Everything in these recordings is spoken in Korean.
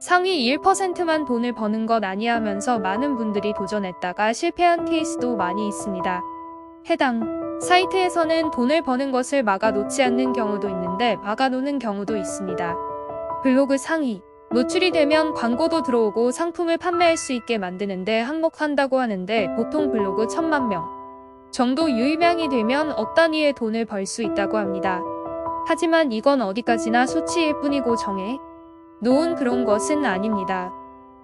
상위 1%만 돈을 버는 것 아니야 하면서 많은 분들이 도전했다가 실패한 케이스도 많이 있습니다. 해당 사이트에서는 돈을 버는 것을 막아놓지 않는 경우도 있는데 막아놓는 경우도 있습니다. 블로그 상위 노출이 되면 광고도 들어오고 상품을 판매할 수 있게 만드는데 항목한다고 하는데 보통 블로그 1000만 명 정도 유입량이 되면 억 단위의 돈을 벌 수 있다고 합니다. 하지만 이건 어디까지나 수치일 뿐이고 정해 놓은 그런 것은 아닙니다.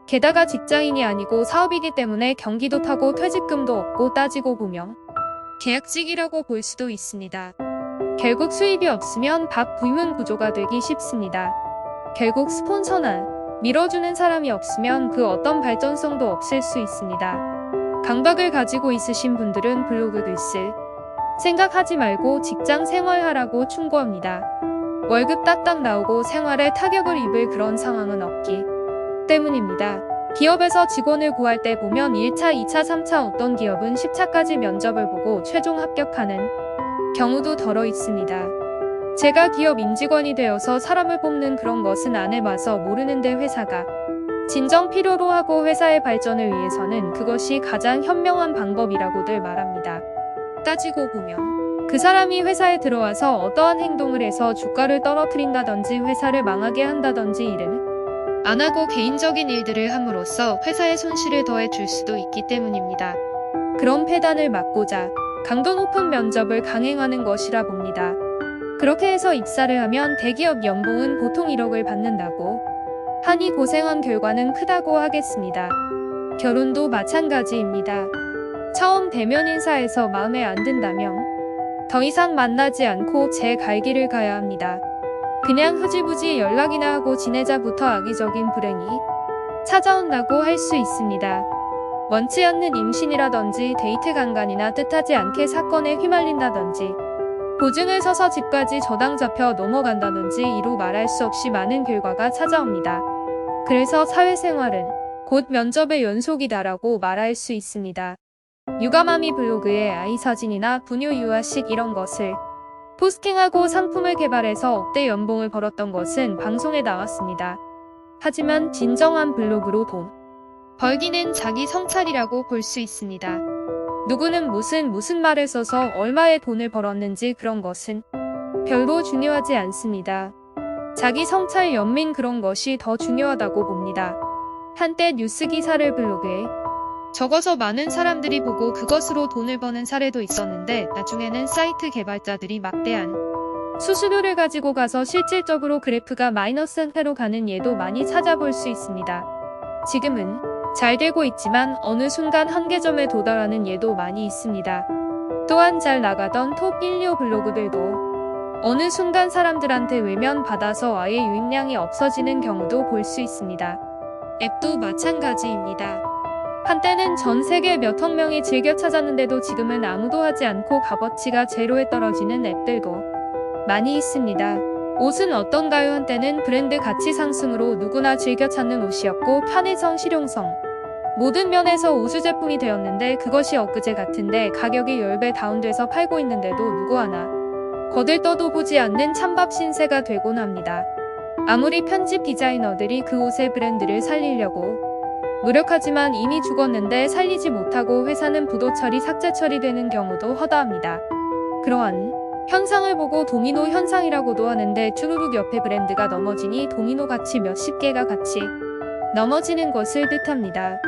게다가 직장인이 아니고 사업이기 때문에 경기도 타고 퇴직금도 없고 따지고 보면 계약직이라고 볼 수도 있습니다. 결국 수입이 없으면 밥 굶은 구조가 되기 쉽습니다. 결국 스폰서나 밀어주는 사람이 없으면 그 어떤 발전성도 없을 수 있습니다. 강박을 가지고 있으신 분들은 블로그를 쓸 생각하지 말고 직장 생활하라고 충고합니다. 월급 딱딱 나오고 생활에 타격을 입을 그런 상황은 없기 때문입니다. 기업에서 직원을 구할 때 보면 1차, 2차, 3차 어떤 기업은 10차까지 면접을 보고 최종 합격하는 경우도 덜어 있습니다. 제가 기업 임직원이 되어서 사람을 뽑는 그런 것은 안 해봐서 모르는데 회사가 진정 필요로 하고 회사의 발전을 위해서는 그것이 가장 현명한 방법이라고들 말합니다. 따지고 보면 그 사람이 회사에 들어와서 어떠한 행동을 해서 주가를 떨어뜨린다든지 회사를 망하게 한다든지 일을 안 하고 개인적인 일들을 함으로써 회사의 손실을 더해 줄 수도 있기 때문입니다. 그런 폐단을 막고자 강도 높은 면접을 강행하는 것이라 봅니다. 그렇게 해서 입사를 하면 대기업 연봉은 보통 1억을 받는다고 하니 고생한 결과는 크다고 하겠습니다. 결혼도 마찬가지입니다. 처음 대면 인사에서 마음에 안 든다면 더 이상 만나지 않고 제 갈 길을 가야 합니다. 그냥 흐지부지 연락이나 하고 지내자부터 악의적인 불행이 찾아온다고 할 수 있습니다. 원치 않는 임신이라든지 데이트 강간이나 뜻하지 않게 사건에 휘말린다든지 보증을 서서 집까지 저당 잡혀 넘어간다든지 이루 말할 수 없이 많은 결과가 찾아옵니다. 그래서 사회생활은 곧 면접의 연속이다라고 말할 수 있습니다. 육아맘이 블로그에 아이 사진이나 부녀 유아식 이런 것을 포스팅하고 상품을 개발해서 억대 연봉을 벌었던 것은 방송에 나왔습니다. 하지만 진정한 블로그로 돈 벌기는 자기 성찰이라고 볼 수 있습니다. 누구는 무슨 말을 써서 얼마의 돈을 벌었는지 그런 것은 별로 중요하지 않습니다. 자기 성찰 연민 그런 것이 더 중요하다고 봅니다. 한때 뉴스 기사를 블로그에 적어서 많은 사람들이 보고 그것으로 돈을 버는 사례도 있었는데 나중에는 사이트 개발자들이 막대한 수수료를 가지고 가서 실질적으로 그래프가 마이너스 상태로 가는 예도 많이 찾아볼 수 있습니다. 지금은 잘 되고 있지만 어느 순간 한계점에 도달하는 예도 많이 있습니다. 또한 잘 나가던 톱 1, 2호 블로그들도 어느 순간 사람들한테 외면받아서 아예 유입량이 없어지는 경우도 볼 수 있습니다. 앱도 마찬가지입니다. 한때는 전 세계 몇억 명이 즐겨 찾았는데도 지금은 아무도 하지 않고 값어치가 제로에 떨어지는 앱들도 많이 있습니다. 옷은 어떤가요? 한때는 브랜드 가치 상승으로 누구나 즐겨 찾는 옷이었고 편의성, 실용성 모든 면에서 우수 제품이 되었는데 그것이 엊그제 같은데 가격이 10배 다운돼서 팔고 있는데도 누구 하나 거들떠도 보지 않는 찬밥 신세가 되곤 합니다. 아무리 편집 디자이너들이 그 옷의 브랜드를 살리려고 노력하지만 이미 죽었는데 살리지 못하고 회사는 부도 처리, 삭제 처리되는 경우도 허다합니다. 그러한 현상을 보고 도미노 현상이라고도 하는데 쭈루룩 옆에 브랜드가 넘어지니 도미노 같이 몇십 개가 같이 넘어지는 것을 뜻합니다.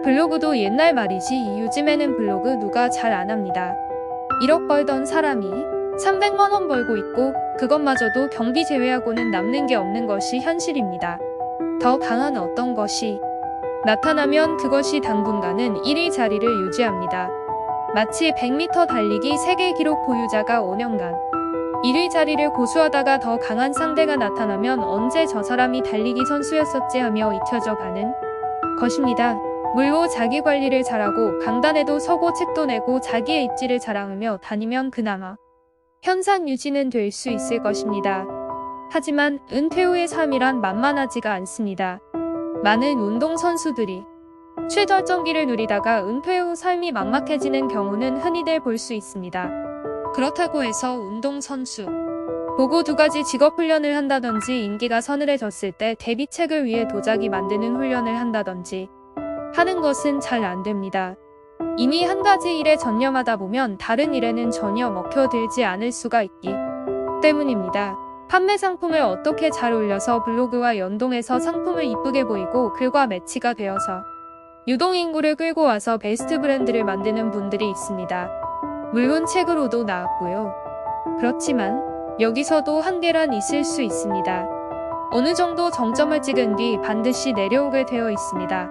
블로그도 옛날 말이지 요즘에는 블로그 누가 잘 안 합니다. 1억 벌던 사람이 300만 원 벌고 있고 그것마저도 경비 제외하고는 남는 게 없는 것이 현실입니다. 더 강한 어떤 것이 나타나면 그것이 당분간은 1위 자리를 유지합니다. 마치 100m 달리기 세계 기록 보유자가 5년간 1위 자리를 고수하다가 더 강한 상대가 나타나면 언제 저 사람이 달리기 선수였었지 하며 잊혀져 가는 것입니다. 물로 자기 관리를 잘하고 강단에도 서고 책도 내고 자기의 입지를 자랑하며 다니면 그나마 현상 유지는 될 수 있을 것입니다. 하지만 은퇴 후의 삶이란 만만하지가 않습니다. 많은 운동선수들이 최절정기를 누리다가 은퇴 후 삶이 막막해지는 경우는 흔히들 볼 수 있습니다. 그렇다고 해서 운동선수 보고 두 가지 직업 훈련을 한다든지 인기가 서늘해졌을 때 데뷔책을 위해 도자기 만드는 훈련을 한다든지 하는 것은 잘 안 됩니다. 이미 한 가지 일에 전념하다 보면 다른 일에는 전혀 먹혀들지 않을 수가 있기 때문입니다. 판매 상품을 어떻게 잘 올려서 블로그와 연동해서 상품을 이쁘게 보이고 글과 매치가 되어서 유동인구를 끌고 와서 베스트 브랜드를 만드는 분들이 있습니다. 물론 책으로도 나왔고요. 그렇지만 여기서도 한계란 있을 수 있습니다. 어느 정도 정점을 찍은 뒤 반드시 내려오게 되어 있습니다.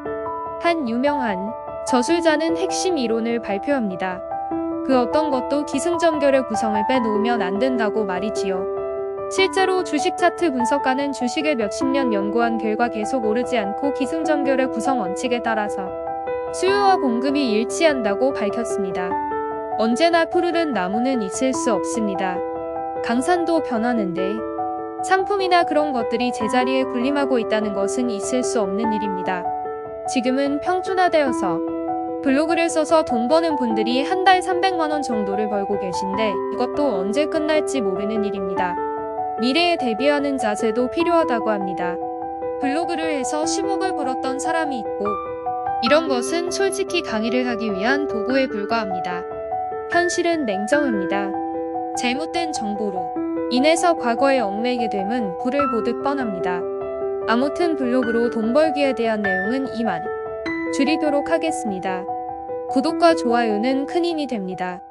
한 유명한 저술자는 핵심 이론을 발표합니다. 그 어떤 것도 기승전결의 구성을 빼놓으면 안 된다고 말이지요. 실제로 주식 차트 분석가는 주식을 몇십 년 연구한 결과 계속 오르지 않고 기승전결의 구성 원칙에 따라서 수요와 공급이 일치한다고 밝혔습니다. 언제나 푸르른 나무는 있을 수 없습니다. 강산도 변하는데 상품이나 그런 것들이 제자리에 군림하고 있다는 것은 있을 수 없는 일입니다. 지금은 평준화되어서 블로그를 써서 돈 버는 분들이 한 달 300만 원 정도를 벌고 계신데 이것도 언제 끝날지 모르는 일입니다. 미래에 대비하는 자세도 필요하다고 합니다. 블로그를 해서 10억을 벌었던 사람이 있고 이런 것은 솔직히 강의를 하기 위한 도구에 불과합니다. 현실은 냉정합니다. 잘못된 정보로 인해서 과거에 얽매이게 됨은 불을 보듯 뻔합니다. 아무튼 블로그로 돈 벌기에 대한 내용은 이만 줄이도록 하겠습니다. 구독과 좋아요는 큰 힘이 됩니다.